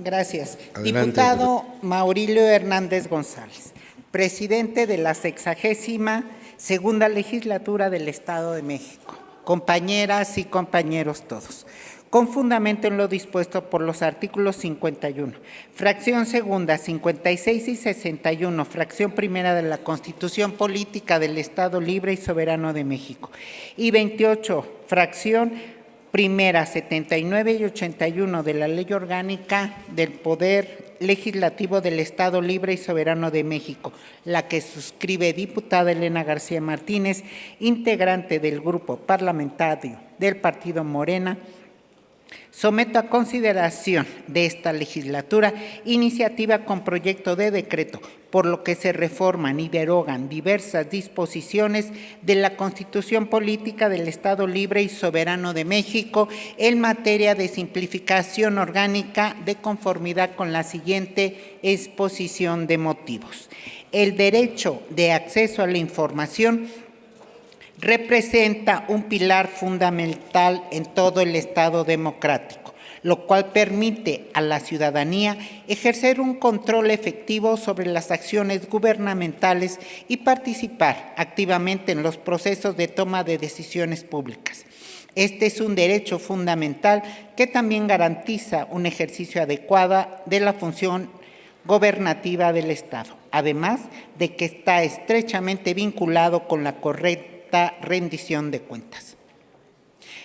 Gracias. Adelante, Diputado Maurilio Hernández González, presidente de la 62ª Legislatura del Estado de México. Compañeras y compañeros todos. Con fundamento en lo dispuesto por los artículos 51, fracción segunda, 56 y 61, fracción primera de la Constitución Política del Estado Libre y Soberano de México, y 28, fracción primera, 79 y 81 de la Ley Orgánica del Poder Legislativo del Estado Libre y Soberano de México, la que suscribe diputada Elena García Martínez, integrante del Grupo Parlamentario del Partido Morena. Someto a consideración de esta legislatura iniciativa con proyecto de decreto, por lo que se reforman y derogan diversas disposiciones de la Constitución Política del Estado Libre y Soberano de México en materia de simplificación orgánica de conformidad con la siguiente exposición de motivos. El derecho de acceso a la información representa un pilar fundamental en todo el Estado democrático, lo cual permite a la ciudadanía ejercer un control efectivo sobre las acciones gubernamentales y participar activamente en los procesos de toma de decisiones públicas. Este es un derecho fundamental que también garantiza un ejercicio adecuado de la función gobernativa del Estado, además de que está estrechamente vinculado con la correcta rendición de cuentas.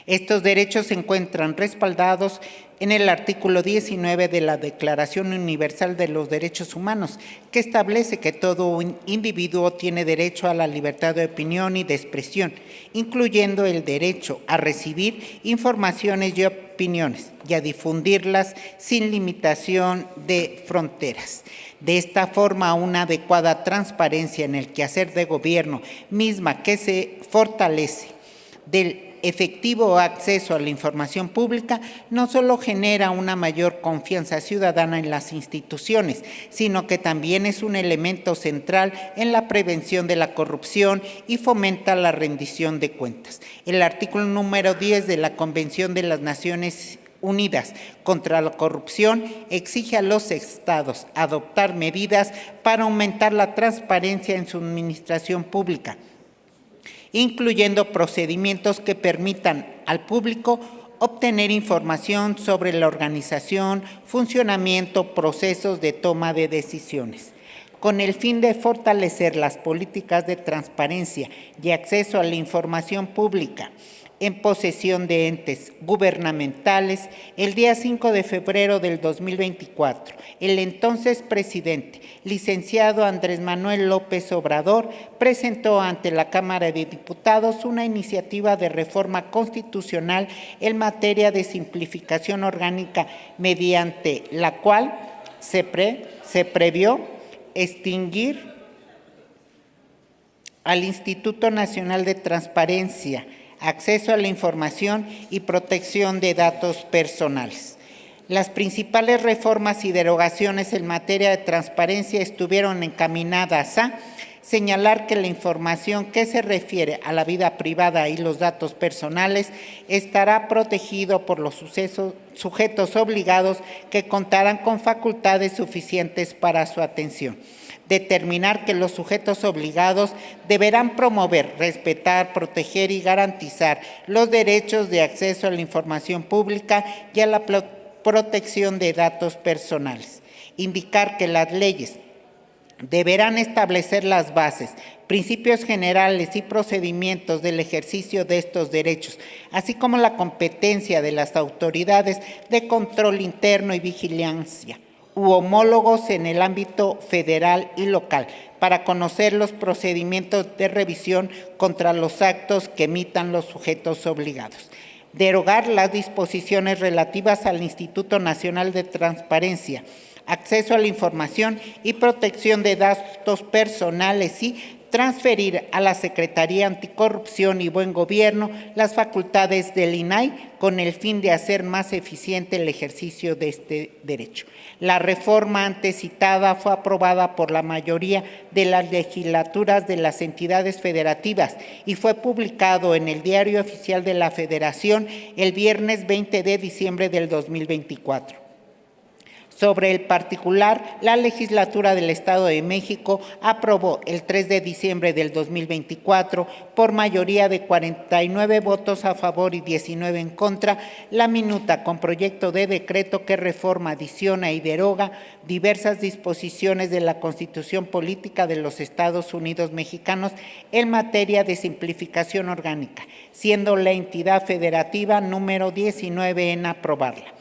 Estos derechos se encuentran respaldados en el artículo 19 de la Declaración Universal de los Derechos Humanos, que establece que todo individuo tiene derecho a la libertad de opinión y de expresión, incluyendo el derecho a recibir informaciones y opiniones y a difundirlas sin limitación de fronteras. De esta forma, una adecuada transparencia en el quehacer de gobierno, misma que se fortalece del efectivo acceso a la información pública, no solo genera una mayor confianza ciudadana en las instituciones, sino que también es un elemento central en la prevención de la corrupción y fomenta la rendición de cuentas. El artículo número 10 de la Convención de las Naciones Unidas contra la corrupción exige a los estados adoptar medidas para aumentar la transparencia en su administración pública, incluyendo procedimientos que permitan al público obtener información sobre la organización, funcionamiento, procesos de toma de decisiones. Con el fin de fortalecer las políticas de transparencia y acceso a la información pública en posesión de entes gubernamentales, el día 5 de febrero del 2024, el entonces presidente, licenciado Andrés Manuel López Obrador, presentó ante la Cámara de Diputados una iniciativa de reforma constitucional en materia de simplificación orgánica, mediante la cual se previó extinguir al Instituto Nacional de Transparencia, Acceso a la Información y Protección de Datos Personales. Las principales reformas y derogaciones en materia de transparencia estuvieron encaminadas a señalar que la información que se refiere a la vida privada y los datos personales estará protegido por los sujetos obligados que contarán con facultades suficientes para su atención. Determinar que los sujetos obligados deberán promover, respetar, proteger y garantizar los derechos de acceso a la información pública y a la protección de datos personales. Indicar que las leyes deberán establecer las bases, principios generales y procedimientos del ejercicio de estos derechos, así como la competencia de las autoridades de control interno y vigilancia u homólogos en el ámbito federal y local, para conocer los procedimientos de revisión contra los actos que emitan los sujetos obligados. Derogar las disposiciones relativas al Instituto Nacional de Transparencia, Acceso a la Información y Protección de Datos Personales y transferir a la Secretaría Anticorrupción y Buen Gobierno las facultades del INAI con el fin de hacer más eficiente el ejercicio de este derecho. La reforma antes citada fue aprobada por la mayoría de las legislaturas de las entidades federativas y fue publicado en el Diario Oficial de la Federación el viernes 20 de diciembre del 2024. Sobre el particular, la legislatura del Estado de México aprobó el 3 de diciembre del 2024, por mayoría de 49 votos a favor y 19 en contra, la minuta con proyecto de decreto que reforma, adiciona y deroga diversas disposiciones de la Constitución Política de los Estados Unidos Mexicanos en materia de simplificación orgánica, siendo la entidad federativa número 19 en aprobarla.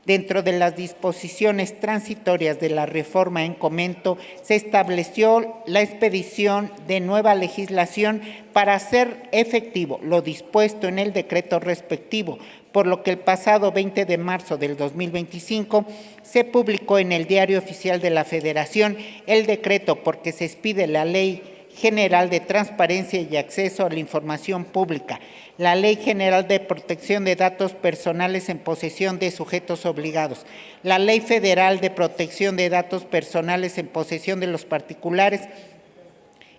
Dentro de las disposiciones transitorias de la reforma en comento, se estableció la expedición de nueva legislación para hacer efectivo lo dispuesto en el decreto respectivo, por lo que el pasado 20 de marzo del 2025 se publicó en el Diario Oficial de la Federación el decreto por que se expide la Ley General de Transparencia y Acceso a la Información Pública, la Ley General de Protección de Datos Personales en posesión de sujetos obligados, la Ley Federal de Protección de Datos Personales en posesión de los particulares,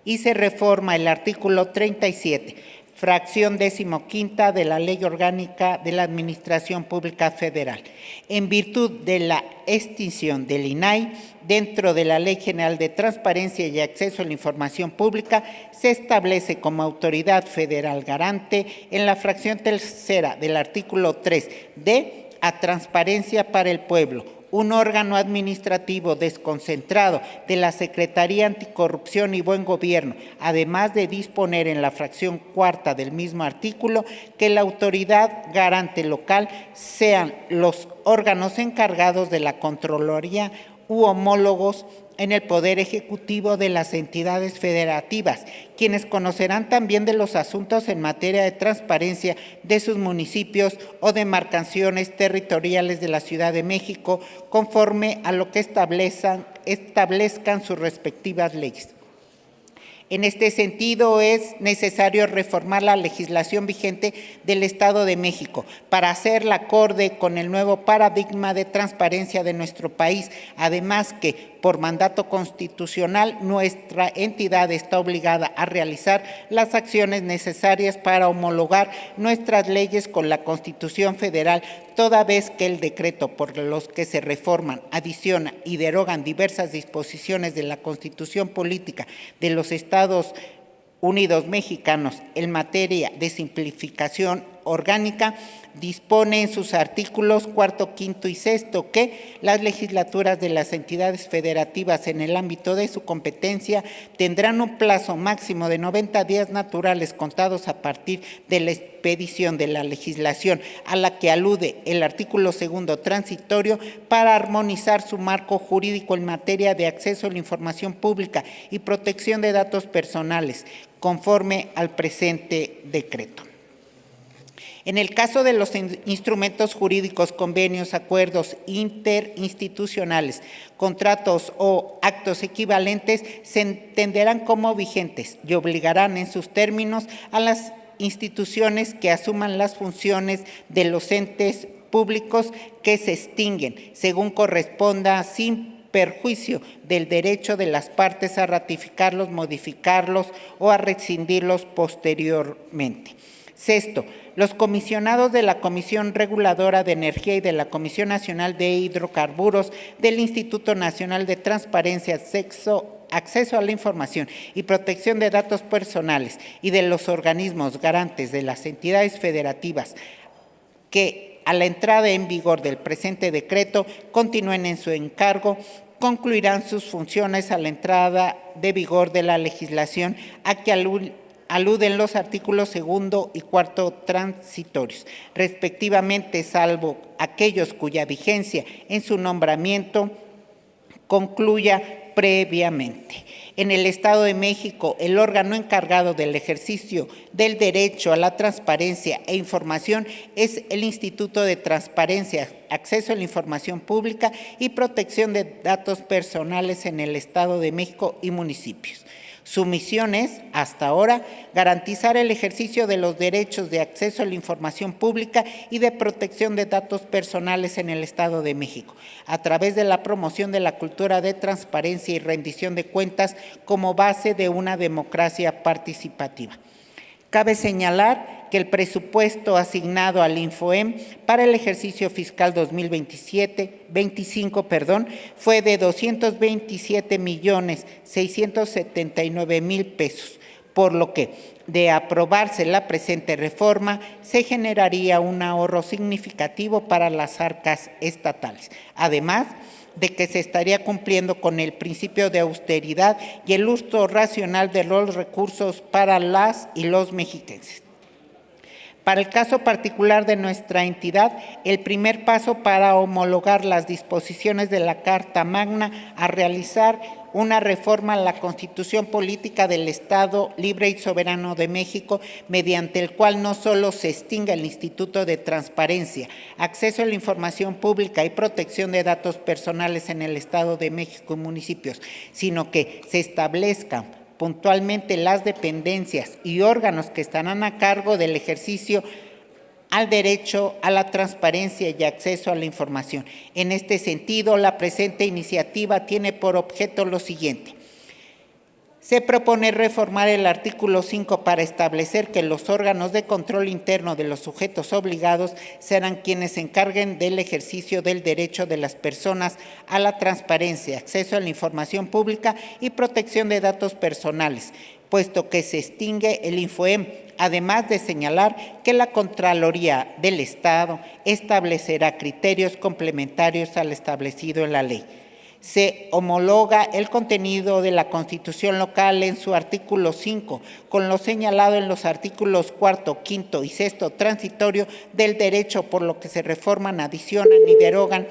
y se reforma el artículo 37, fracción 15ª de la Ley Orgánica de la Administración Pública Federal. En virtud de la extinción del INAI, dentro de la Ley General de Transparencia y Acceso a la Información Pública, se establece como autoridad federal garante en la fracción tercera del artículo 3 de a Transparencia para el Pueblo, un órgano administrativo desconcentrado de la Secretaría Anticorrupción y Buen Gobierno, además de disponer en la fracción cuarta del mismo artículo que la autoridad garante local sean los órganos encargados de la Contraloría u homólogos en el Poder Ejecutivo de las entidades federativas, quienes conocerán también de los asuntos en materia de transparencia de sus municipios o demarcaciones territoriales de la Ciudad de México, conforme a lo que establezcan sus respectivas leyes. En este sentido, es necesario reformar la legislación vigente del Estado de México para hacerla acorde con el nuevo paradigma de transparencia de nuestro país, además que, por mandato constitucional, nuestra entidad está obligada a realizar las acciones necesarias para homologar nuestras leyes con la Constitución Federal, toda vez que el decreto por los que se reforman, adicionan y derogan diversas disposiciones de la Constitución Política de los Estados Unidos Mexicanos en materia de simplificación orgánica, dispone en sus artículos cuarto, quinto y sexto que las legislaturas de las entidades federativas en el ámbito de su competencia tendrán un plazo máximo de 90 días naturales contados a partir de la expedición de la legislación a la que alude el artículo segundo transitorio para armonizar su marco jurídico en materia de acceso a la información pública y protección de datos personales, conforme al presente decreto. En el caso de los instrumentos jurídicos, convenios, acuerdos interinstitucionales, contratos o actos equivalentes, se entenderán como vigentes y obligarán en sus términos a las instituciones que asuman las funciones de los entes públicos que se extinguen, según corresponda, sin perjuicio del derecho de las partes a ratificarlos, modificarlos o a rescindirlos posteriormente. Sexto, los comisionados de la Comisión Reguladora de Energía y de la Comisión Nacional de Hidrocarburos, del Instituto Nacional de Transparencia, Acceso a la Información y Protección de Datos Personales y de los organismos garantes de las entidades federativas que, a la entrada en vigor del presente decreto, continúen en su encargo, concluirán sus funciones a la entrada de vigor de la legislación a que aluden los artículos segundo y cuarto transitorios, respectivamente, salvo aquellos cuya vigencia en su nombramiento concluya previamente. En el Estado de México, el órgano encargado del ejercicio del derecho a la transparencia e información es el Instituto de Transparencia, Acceso a la Información Pública y Protección de Datos Personales en el Estado de México y municipios. Su misión es, hasta ahora, garantizar el ejercicio de los derechos de acceso a la información pública y de protección de datos personales en el Estado de México, a través de la promoción de la cultura de transparencia y rendición de cuentas como base de una democracia participativa. Cabe señalar que el presupuesto asignado al Infoem para el ejercicio fiscal 2025 fue de 227.679.000 pesos, por lo que, de aprobarse la presente reforma, se generaría un ahorro significativo para las arcas estatales. Además de que se estaría cumpliendo con el principio de austeridad y el uso racional de los recursos para las y los mexiquenses. Para el caso particular de nuestra entidad, el primer paso para homologar las disposiciones de la Carta Magna a realizar una reforma a la Constitución Política del Estado Libre y Soberano de México, mediante el cual no solo se extinga el Instituto de Transparencia, Acceso a la Información Pública y Protección de Datos Personales en el Estado de México y municipios, sino que se establezcan puntualmente las dependencias y órganos que estarán a cargo del ejercicio al derecho a la transparencia y acceso a la información. En este sentido, la presente iniciativa tiene por objeto lo siguiente. Se propone reformar el artículo 5 para establecer que los órganos de control interno de los sujetos obligados serán quienes se encarguen del ejercicio del derecho de las personas a la transparencia, acceso a la información pública y protección de datos personales, puesto que se extingue el Infoem, además de señalar que la Contraloría del Estado establecerá criterios complementarios al establecido en la ley. Se homologa el contenido de la Constitución local en su artículo 5, con lo señalado en los artículos 4, 5 y 6 transitorio del derecho, por lo que se reforman, adicionan y derogan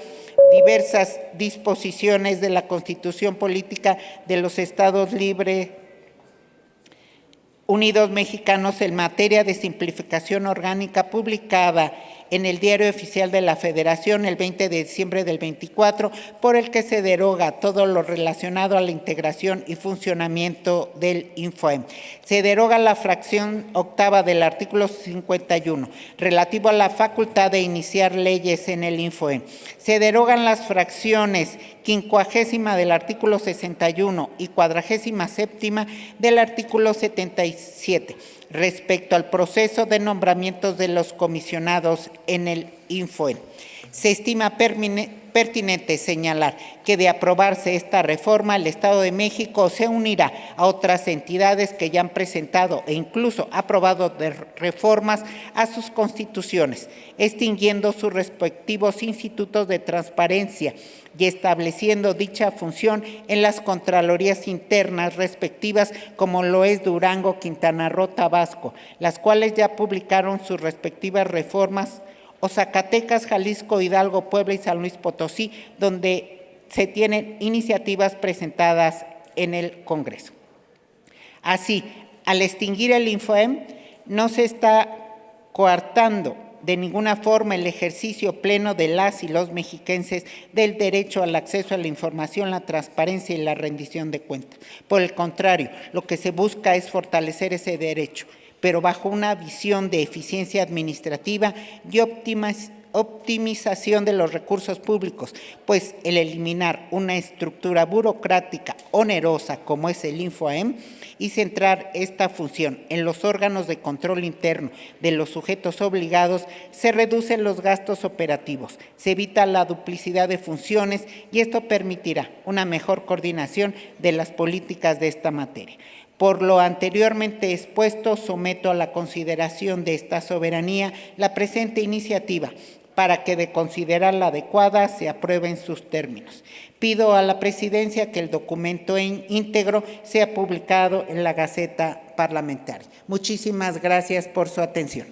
diversas disposiciones de la Constitución Política de los Estados Libres Unidos Mexicanos en materia de simplificación orgánica, publicada en el Diario Oficial de la Federación el 20 de diciembre del 24, por el que se deroga todo lo relacionado a la integración y funcionamiento del Infoem. Se deroga la fracción octava del artículo 51, relativo a la facultad de iniciar leyes en el Infoem. Se derogan las fracciones 50ª del artículo 61 y 47ª del artículo 77, respecto al proceso de nombramientos de los comisionados en el Infoem. Se estima pertinente señalar que, de aprobarse esta reforma, el Estado de México se unirá a otras entidades que ya han presentado e incluso aprobado reformas a sus constituciones, extinguiendo sus respectivos institutos de transparencia y estableciendo dicha función en las contralorías internas respectivas, como lo es Durango, Quintana Roo, Tabasco, las cuales ya publicaron sus respectivas reformas, o Zacatecas, Jalisco, Hidalgo, Puebla y San Luis Potosí, donde se tienen iniciativas presentadas en el Congreso. Así, al extinguir el Infoem, no se está coartando de ninguna forma el ejercicio pleno de las y los mexiquenses del derecho al acceso a la información, la transparencia y la rendición de cuentas. Por el contrario, lo que se busca es fortalecer ese derecho, pero bajo una visión de eficiencia administrativa y optimización de los recursos públicos, pues el eliminar una estructura burocrática onerosa como es el Infoem y centrar esta función en los órganos de control interno de los sujetos obligados, se reducen los gastos operativos, se evita la duplicidad de funciones y esto permitirá una mejor coordinación de las políticas de esta materia. Por lo anteriormente expuesto, someto a la consideración de esta soberanía la presente iniciativa para que, de considerarla adecuada, se apruebe en sus términos. Pido a la Presidencia que el documento íntegro sea publicado en la Gaceta Parlamentaria. Muchísimas gracias por su atención.